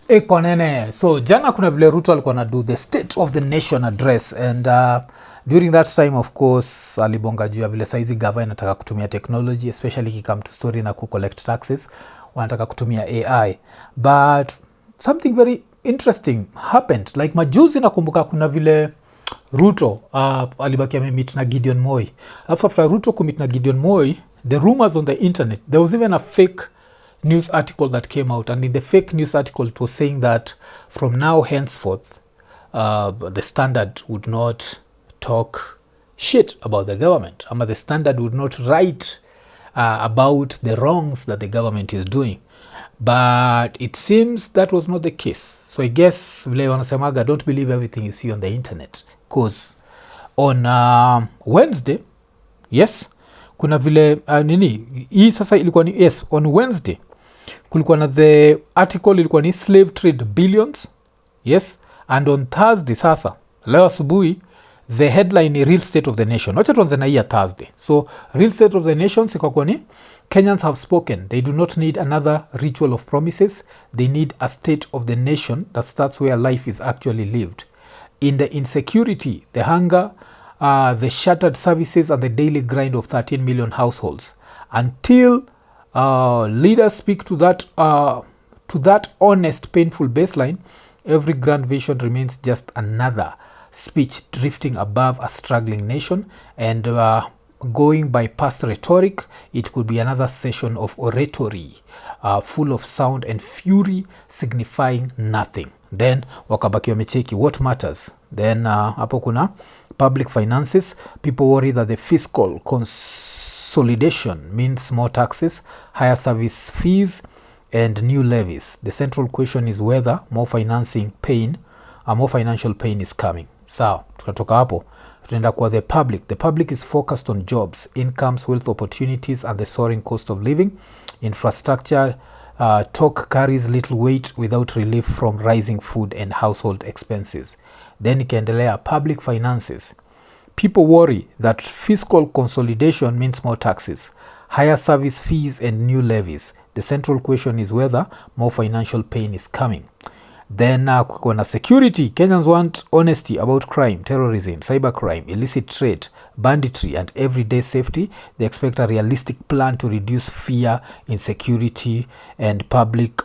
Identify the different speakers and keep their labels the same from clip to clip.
Speaker 1: Eko nene. So jana kuna vile Ruto alikuwa na do the state of the nation address and during that time of course alibonga juu ya vile saizi gava inataka kutumia technology especially ikikame to story na collect taxes wanataka kutumia AI but something very interesting happened like majuzi nakumbuka kuna vile Ruto alibaki amemit na Gideon Moi alafu after Ruto kumit na Gideon Moi the rumors on the internet there was even a fake news article that came out and in the fake news article it was saying that from now henceforth the Standard would not talk shit about the government ama the Standard would not write about the wrongs that the government is doing but it seems that was not the case so I guess vile wanasemaga don't believe everything you see on the internet cause on Wednesday yes kuna vile nini hii sasa ilikuwa ni yes on Wednesday kulikuwa na the article ilikuwa ni slave trade billions yes and on Thursday sasa leo asubuhi the headline ni real state of the nation wacha tuanze na hii ya Thursday so real state of the nation sikakuwa ni Kenyans have spoken they do not need another ritual of promises they need a state of the nation that starts where life is actually lived in the insecurity the hunger the shattered services and the daily grind of 13 million households until leaders speak to that honest painful baseline every grand vision remains just another speech drifting above a struggling nation and going by past rhetoric it could be another session of oratory full of sound and fury signifying nothing then wakabaki wamecheki what matters then hapo kuna public finances people worry that the fiscal consolidation means more taxes higher service fees and new levies the central question is whether more financial pain is coming sawa tukatoka hapo tunaenda kwa the public is focused on jobs incomes wealth opportunities and the soaring cost of living infrastructure talk carries little weight without relief from rising food and household expenses then ikaendelea public finances people worry that fiscal consolidation means more taxes higher service fees and new levies the central question is whether more financial pain is coming then kuna security Kenyans want honesty about crime terrorism cybercrime illicit trade banditry and everyday safety they expect a realistic plan to reduce fear insecurity and public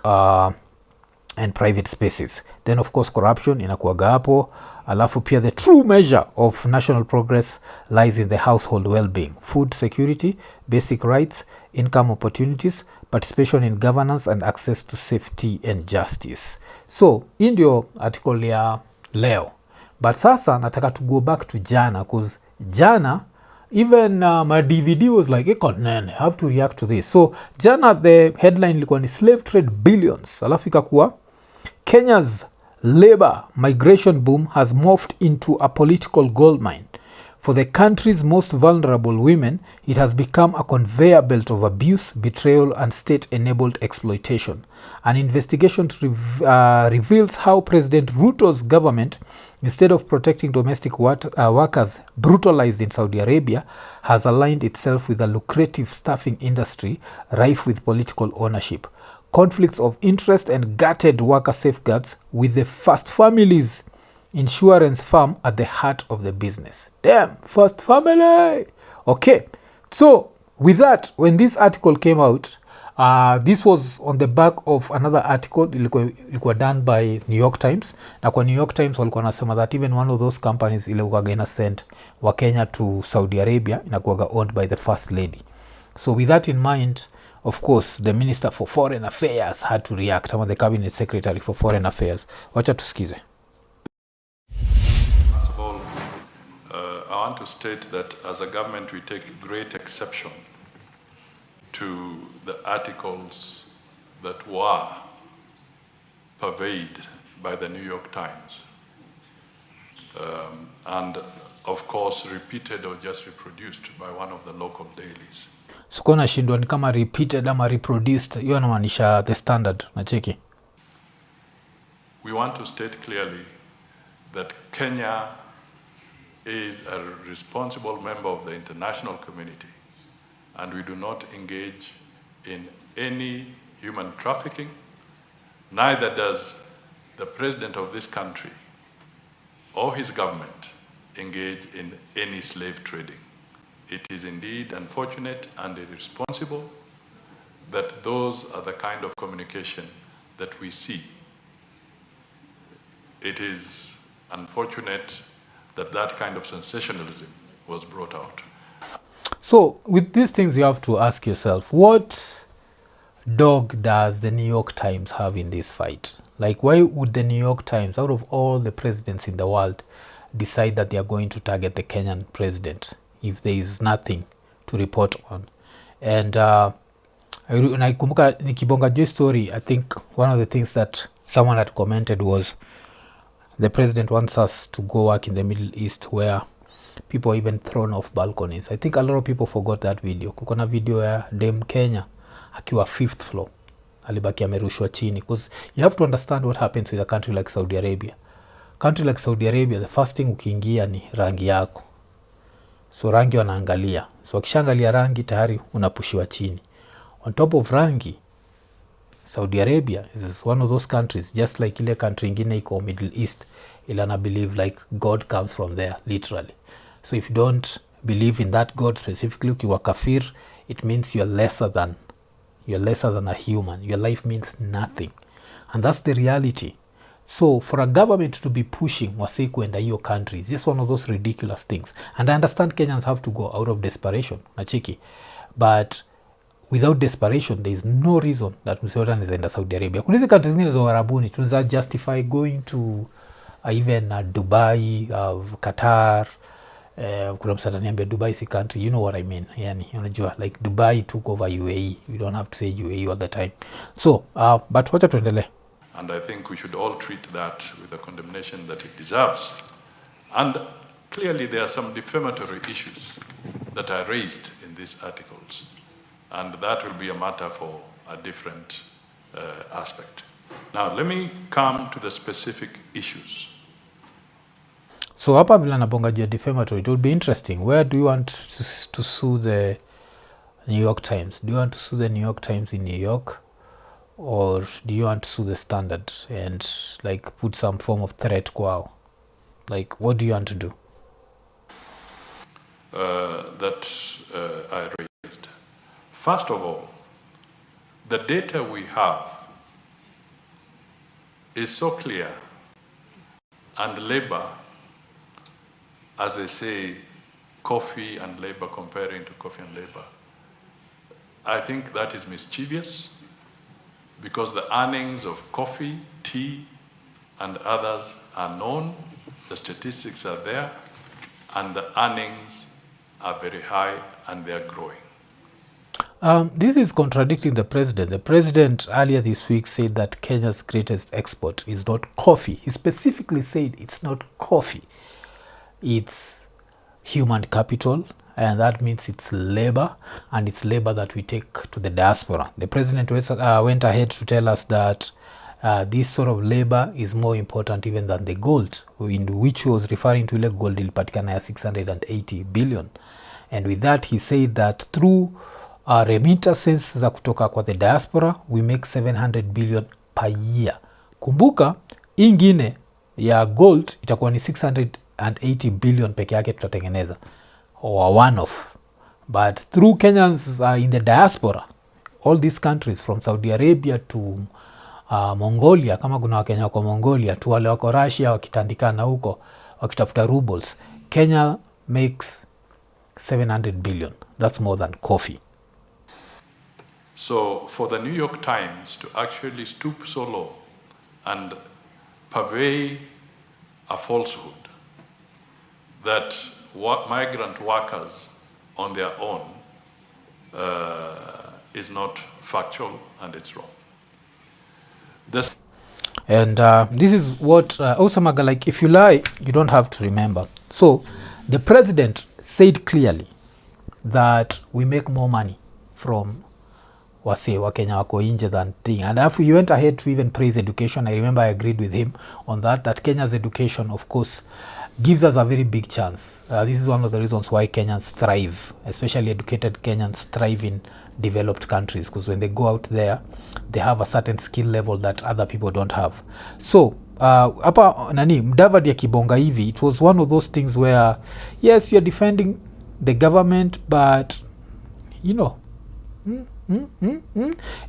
Speaker 1: and private spaces then of course corruption inakuaga hapo alafu pia the true measure of national progress lies in the household well-being food security basic rights income opportunities participation in governance and access to safety and justice so hii ndio article ya leo but sasa nataka to go back to jana cause jana even my DVD was like I have to react to this so jana the headline ilikuwa ni slave trade billions alafu ikakuwa Kenya's labor migration boom has morphed into a political goldmine. For the country's most vulnerable women, it has become a conveyor belt of abuse, betrayal, and state-enabled exploitation. An investigation reveals how President Ruto's government, instead of protecting domestic workers brutalized in Saudi Arabia, has aligned itself with a lucrative staffing industry rife with political ownership. Conflicts of interest and gutted worker safeguards with the first family's insurance firm at the heart of the business. Damn, first family! Okay, so with that, when this article came out, this was on the back of another article ilikuwa done by New York Times. Na kwa New York Times walikuwa nasema that even one of those companies ilikuwa ina send wa Kenya to Saudi Arabia inakuwa owned by the first lady. So with that in mind, of course, the Minister for Foreign Affairs had to react. I'm the Cabinet Secretary for Foreign Affairs. Wacha tusikize.
Speaker 2: First of all, I want to state that as a government we take great exception to the articles that were purveyed by the New York Times and of course repeated or just reproduced by one of the local dailies.
Speaker 1: Sikuwa nashindwa ni kama repeated ama reproduced. Hiyo inamaanisha the Standard. Nacheki.
Speaker 2: We want to state clearly that Kenya is a responsible member of the international community and we do not engage in any human trafficking, neither does the president of this country or his government engage in any slave trading. It is indeed unfortunate and irresponsible that those are the kind of communication that we see. It is unfortunate that that kind of sensationalism was brought out.
Speaker 1: So with these things, you have to ask yourself, what dog does the New York Times have in this fight? Like, why would the New York Times, out of all the presidents in the world, decide that they are going to target the Kenyan president if there is nothing to report on? And naikumbuka nikibonga juu story, I think one of the things that someone had commented was the president wants us to go work in the Middle East where people are even thrown off balconies. I think a lot of people forgot that video. Kukona video ya dem Kenya akiwa 5th floor, alibaki amerushwa chini, because you have to understand what happens with a country like Saudi Arabia. Country like Saudi Arabia, the first thing ukiingia ni rangi yako, so rangi wanaangalia, so wakishaangalia rangi tayari unapushiwa chini. On top of rangi, Saudi Arabia is one of those countries, just like ile country ingine iko Middle East, ilana believe like God comes from there, literally. So if you don't believe in that God specifically, ukiwa kafir, it means you're lesser than a human. Your life means nothing. And that's the reality. So for a government to be pushing wasi kuenda hiyo country is just one of those ridiculous things. And I understand Kenyans have to go out of desperation, nachiki. But without desperation, there is no reason that msiwata nizaenda Saudi Arabia. Kuna hizi countries zingine za Arabuni, tunaweza justify going to even Dubai, Qatar. Kuna msata niambia Dubai si country, you know what I mean. Yani, unajua, like Dubai took over UAE. We don't have to say UAE all the time. So, but wacha tuendelee.
Speaker 2: And I think we should all treat that with the condemnation that it deserves. And clearly there are some defamatory issues that are raised in these articles. And that will be a matter for a different aspect. Now, let me come to the specific issues.
Speaker 1: So hapa vila nabonga juu defamatory, it would be interesting. Where do you want to sue the New York Times? Do you want to sue the New York Times in New York? Or do you want to sue the Standard and like put some form of threat kwao? Like, what do you want to do?
Speaker 2: I raised. First of all, the data we have is so clear, and labor, as they say, coffee and labor, comparing to coffee and labor, I think that is mischievous, because the earnings of coffee, tea, and others are known, the statistics are there, and the earnings are very high and they are growing.
Speaker 1: This is contradicting the president. The president earlier this week said that Kenya's greatest export is not coffee. He specifically said it's not coffee. It's human capital, and that means it's labor, and it's labor that we take to the diaspora. The president went ahead to tell us that this sort of labor is more important even than the gold, in which he was referring to ile gold ilipatikana ya 680 billion. And with that, he said that through remittances za kutoka kwa the diaspora, we make 700 billion per year. Kumbuka, ingine ya gold itakuwa ni 680 billion peke yake tutatengeneza, or one-off. But through Kenyans in the diaspora, all these countries from Saudi Arabia to Mongolia, kama kuna Wakenya wako Mongolia, tu wale wako Russia wakitandikana huko wakitafuta rubles, Kenya makes 700 billion. That's more than coffee.
Speaker 2: So for the New York Times to actually stoop so low and purvey a falsehood that migrant workers on their own is not factual, and it's wrong.
Speaker 1: And this is what Osamaga, like, if you lie, you don't have to remember. So the president said clearly that we make more money from Wakenya wako inje than thing. And after he went ahead to even praise education, I remember I agreed with him on that Kenya's education, of course, gives us a very big chance. This is one of the reasons why Kenyans thrive, especially educated Kenyans thrive in developed countries, because when they go out there they have a certain skill level that other people don't have. So hapa nani Mudavadi akibonga hivi, it was one of those things where yes, you're defending the government, but you know.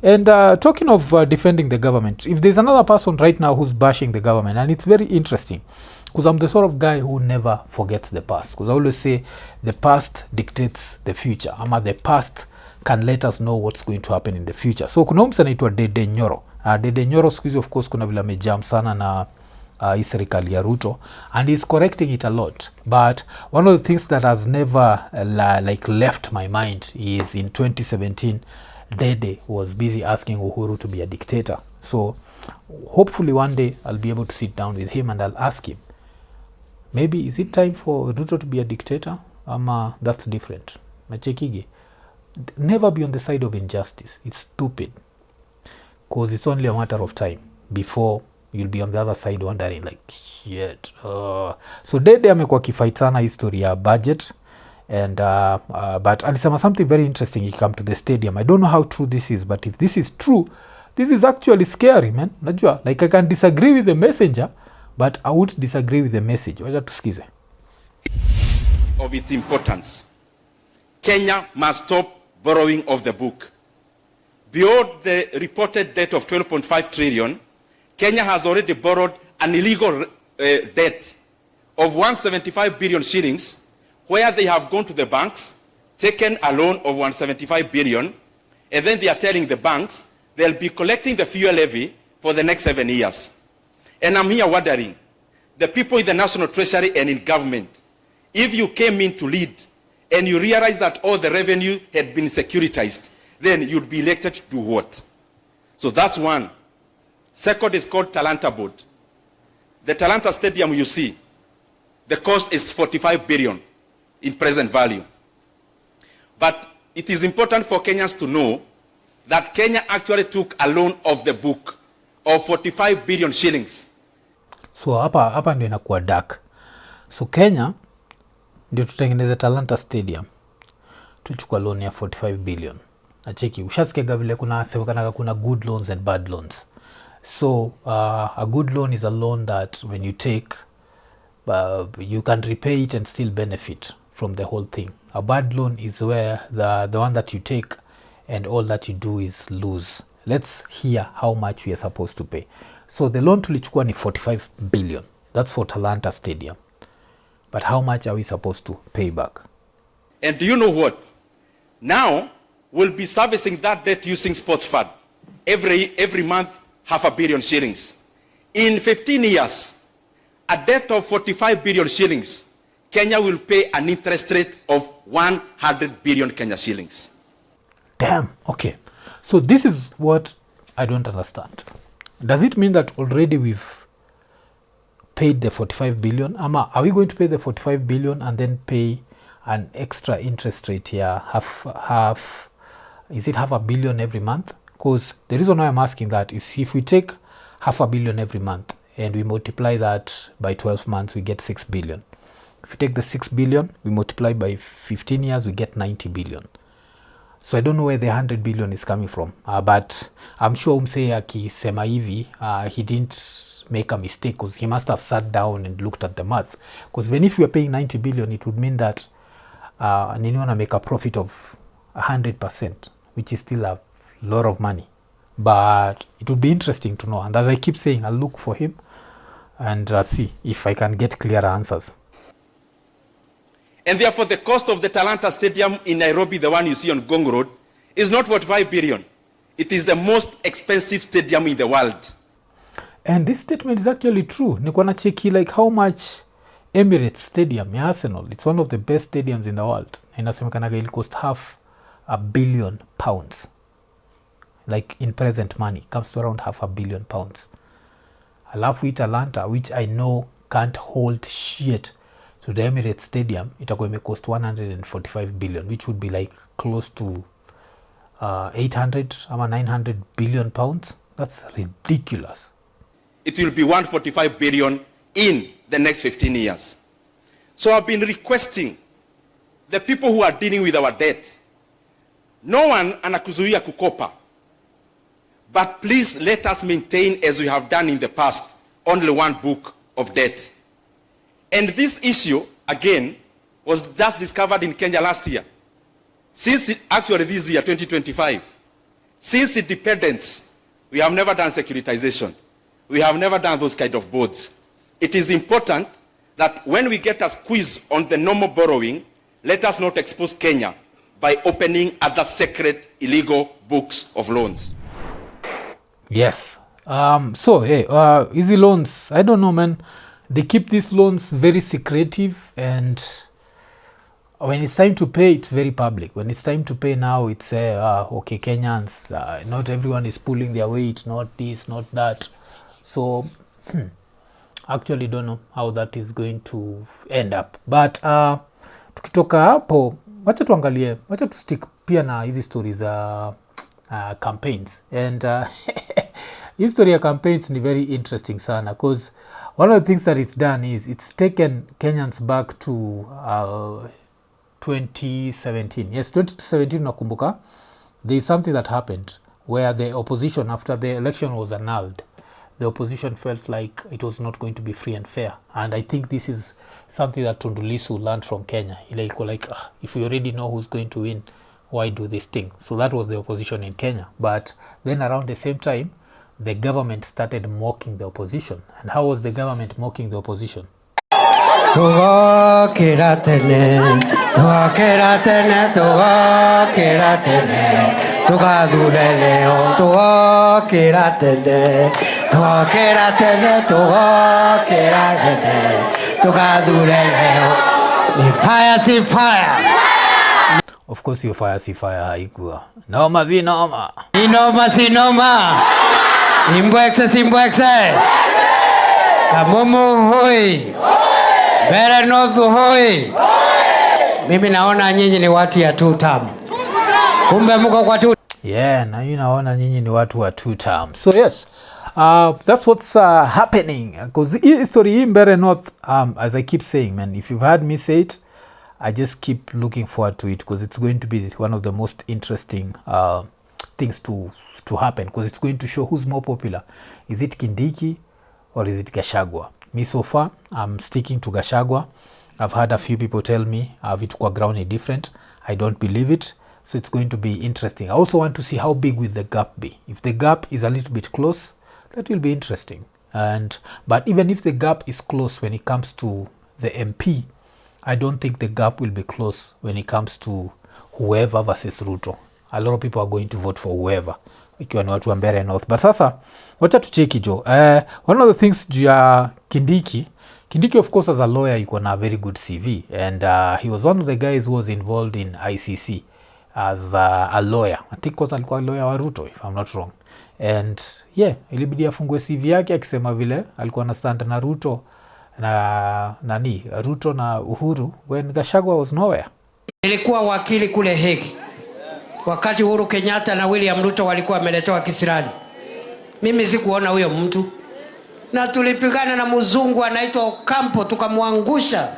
Speaker 1: And talking of defending the government, if there's another person right now who's bashing the government, and it's very interesting, because I'm the sort of guy who never forgets the past, because I always say the past dictates the future, ama the past can let us know what's going to happen in the future. So kuna msa naitwa Dede Nyoro. Dede Nyoro siku hizi of course kuna vile amejam sana na hii serikali ya Ruto, and he's correcting it a lot, but one of the things that has never like left my mind is in 2017 Dede was busy asking Uhuru to be a dictator. So hopefully one day I'll be able to sit down with him and I'll ask him, maybe is it time for Ruto to be a dictator? That's different. Nachekigi, never be on the side of injustice. It's stupid, because it's only a matter of time before you'll be on the other side wondering like shit. So Dede amekuwa kifight sana history ya budget, and but alisema something very interesting. He come to the stadium. I don't know how true this is, but if this is true, this is actually scary, man. Najua, like I can disagree with the messenger, but I would disagree with the message. Wacha tusikize.
Speaker 3: Of its importance, Kenya must stop borrowing off the book. Beyond the reported debt of 12.5 trillion, Kenya has already borrowed an illegal debt of 175 billion shillings, where they have gone to the banks, taken a loan of 175 billion, and then they are telling the banks they'll be collecting the fuel levy for the next 7 years. And I'm here wondering, the people in the National Treasury and in government, if you came in to lead and you realized that all the revenue had been securitized, then you'd be elected to do what? So that's one. Second is called Talanta Board. The Talanta Stadium you see, the cost is 45 billion in present value. But it is important for Kenyans to know that Kenya actually took a loan of the book of 45 billion shillings.
Speaker 1: So hapa ndio inakuwa dark. So Kenya ndio tutengeneze Talanta Stadium, tuchukua loan ya 45 billion. Nacheki, ushasikia vile kuna semekana kuna good loans and bad loans. So a good loan is a loan that when you take, you can repay it and still benefit from the whole thing. A bad loan is where the one that you take and all that you do is lose. Let's hear how much we are supposed to pay. So the loan tulichukua ni 45 billion. That's for Talanta Stadium. But how much are we supposed to pay back?
Speaker 3: And do you know what? Now we'll be servicing that debt using sports fund. Every month, 500 million shillings. In 15 years, a debt of 45 billion shillings, Kenya will pay an interest rate of 100 billion Kenya shillings.
Speaker 1: Damn, okay. So this is what I don't understand. Does it mean that already we've paid the 45 billion? Are we going to pay the 45 billion and then pay an extra interest rate here, half, is it $500 million every month? Because the reason why I'm asking that is if we take $500 million every month and we multiply that by 12 months, we get 6 billion. If we take the 6 billion, we multiply by 15 years, we get 90 billion. So I don't know where the 100 billion is coming from, but I'm sure Umsei akisema hivi, he didn't make a mistake, because he must have sat down and looked at the math. Because when if we are paying 90 billion, it would mean that Nini wanna make a profit of 100%, which is still a lot of money. But it would be interesting to know. And as I keep saying, I'll look for him and see if I can get clearer answers.
Speaker 3: And therefore, the cost of the Talanta Stadium in Nairobi, the one you see on Gong Road, is not 45 billion. It is the most expensive stadium in the world.
Speaker 1: And this statement is actually true. Niko na cheki like how much Emirates Stadium ya Arsenal, it's one of the best stadiums in the world. Inasemekanaga it cost £500 million. Like in present money, comes to around £500 million. Alafu hii Talanta, which I know can't hold shit to the Emirates Stadium, itakuwa imecost 145 billion, which would be like close to 800 or 900 billion pounds. That's ridiculous.
Speaker 3: It will be 145 billion in the next 15 years. So I've been requesting the people who are dealing with our debt, No one anakuzuia kukopa. But please let us maintain, as we have done in the past, only one book of debt. And this issue, again, was just discovered in Kenya last year. Actually this year, 2025, since independence, we have never done securitization. We have never done those kind of boards. It is important that when we get a squeeze on the normal borrowing, let us not expose Kenya by opening other secret, illegal books of loans.
Speaker 1: Yes. So, hey, easy loans, I don't know, man. They keep these loans very secretive, and when it's time to pay, it's very public. When it's time to pay now, it's okay, Kenyans, not everyone is pulling their weight, not this, not that. So, actually don't know how that is going to end up. But tukitoka hapo, wacha tuangalie, wacha tu stick pia na hizi stories za campaigns. And history of campaigns ni very interesting sana, because one of the things that it's done is it's taken Kenyans back to 2017. Yes, 2017 nakumbuka. There is something that happened where the opposition, after the election was annulled, the opposition felt like it was not going to be free and fair. And I think this is something that Tundu Lissu learned from Kenya. Like if we already know who's going to win, why do this thing? So that was the opposition in Kenya. But then around the same time, the government started mocking the opposition. And how was the government mocking the opposition? Of course, your fire si fire haikuwa. Noma si noma.
Speaker 4: Inoma si noma. Imbwekse si mbwekse. Kamumu hoi. Bere North hoi. Mimi naona nyinyi ni watu ya two term. Kumbe mko kwa two.
Speaker 1: Yeah, na mimi naona nyinyi ni watu wa two term. So yes, that's what's happening. Because hii story hii Bere North, as I keep saying, man, if you've heard me say it, I just keep looking forward to it, because it's going to be one of the most interesting things to happen, because it's going to show who's more popular. Is it Kindiki or is it Gachagua? Me so far, I'm sticking to Gachagua. I've had a few people tell me vitu kwa ground is different. I don't believe it. So it's going to be interesting. I also want to see how big will the gap be. If the gap is a little bit close, that will be interesting. But even if the gap is close when it comes to the MP, I don't think the gap will be close when it comes to whoever versus Ruto. A lot of people are going to vote for whoever, ikiwa ni watu wa Mbeere North. But sasa, wacha tucheki jo. One of the things juu ya Kindiki of course as a lawyer yuko na a very good CV. And he was one of the guys who was involved in ICC as a lawyer. I think was alikuwa lawyer wa Ruto, if I'm not wrong. And yeah, ilibidi afungue CV yake akisema vile alikuwa na stand na Ruto Ruto na Uhuru when Gachagua was nowhere.
Speaker 4: Nilikuwa wakili kule Hague wakati Uhuru Kenyatta na William Ruto walikuwa wameletewa kisirani. Mimi sikuona huyo mtu, na tulipigana na mzungu anaitwa Ocampo, tukamwangusha,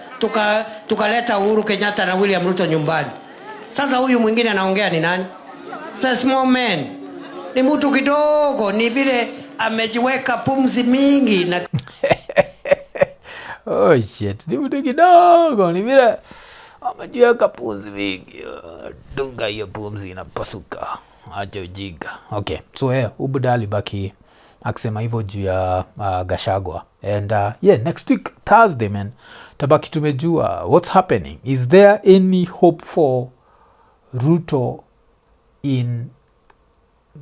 Speaker 4: tukaleta Uhuru Kenyatta na William Ruto nyumbani. Sasa huyu mwingine anaongea ni nani? It's small man, ni mtu kidogo, ni vile amejiweka pumzi mingi na
Speaker 1: oh shit, ni mtu kidogo, ni vile amejiweka pumzi mingi. Dunga hiyo pumzi inapasuka. Acha ujinga. Okay, so yeah, ubudali baki akisema hivyo juu ya Gachagua. And yeah, next week Thursday, man, tabaki tumejua what's happening. Is there any hope for Ruto in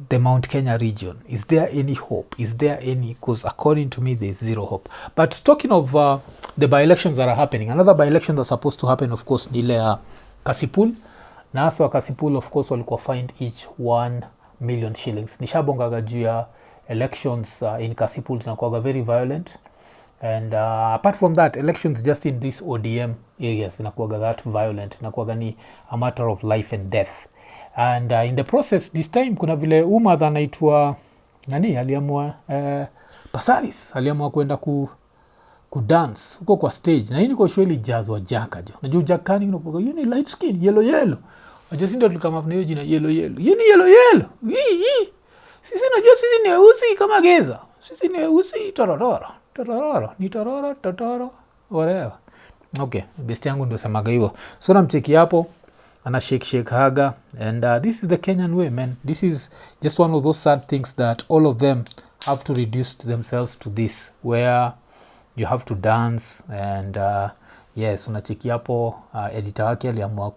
Speaker 1: the Mount Kenya region? Is there any hope? Is there any? Because according to me, there's zero hope. But talking of the by-elections that are happening, another by-election that's supposed to happen, of course, ni ile Kasipul. Na aswa Kasipul, of course, walikuwa fined each 1 million shillings. Nishabongaga juu ya elections in Kasipul zinakuwaga very violent. And apart from that, elections just in these ODM areas zinakuwaga that violent. Zinakuwaga ni a matter of life and death. And in the process this time kuna vile umadha anaitwa nani aliamua Pasaris aliamua kwenda ku dance huko kwa stage, na hii niko shweli jazz wa Jaka jo. Najua Jakani unapoka you ni light skin yellow Najua si ndio tulikama hapo na hiyo jina yellow. Hii ni yellow. Hii. Sisi najua sisi ni weusi kama geza. Sisi ni weusi tororo. Ni tororo. Whatever. Okay, best yangu ndio semaga hivyo. So namcheki hapo ana shake haga and this is the Kenyan way, man. This is just one of those sad things that all of them have to reduce themselves to this, where you have to dance and yes, unacheki hapo editor wake aliamua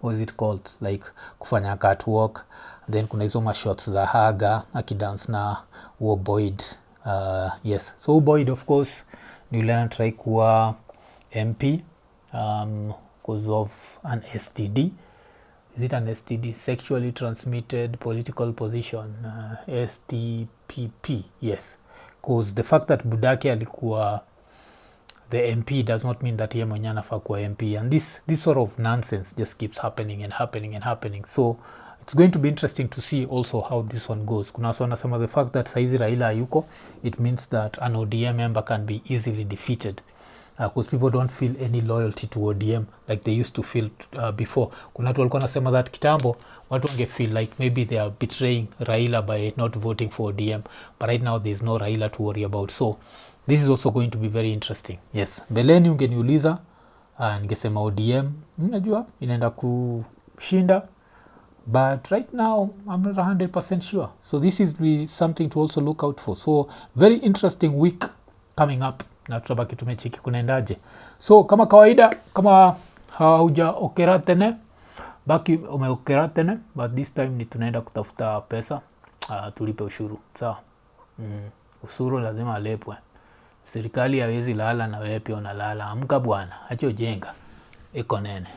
Speaker 1: what's it called, like kufanya catwalk, then kuna hizo mashots za haga akidance na Boyd. Yes, so Boyd of course ni yule anatry kuwa MP because of an STD. Is it an STD? Sexually transmitted political position, STPP. Yes, because the fact that budake alikuwa the MP does not mean that yeye mwenyewe anafaa kuwa MP, and this sort of nonsense just keeps happening. So it's going to be interesting to see also how this one goes. Kuna watu wanasema the fact that saizi Raila hayuko, it means that an ODM member can be easily defeated because people don't feel any loyalty to ODM like they used to feel before. Kuna watu walikuwa wanasema that kitambo watu wange feel like maybe they are betraying Raila by not voting for ODM, but right now there's no Raila to worry about. So this is also going to be very interesting. Yes, beleni ungeniuliza ningesema ODM najua inaenda kushinda, but right now I'm not 100% sure. So this is something to also look out for. So very interesting week coming up, na tutabaki tumecheki kunaendaje. So kama kawaida, kama hauja okera tene baki umeokera tene, but this time ni tunaenda kutafuta pesa tulipe ushuru. Sawa. Ushuru lazima alepwe. Serikali haiwezi lala na wewe pia unalala. Amka bwana, acha ujenga. Iko nene.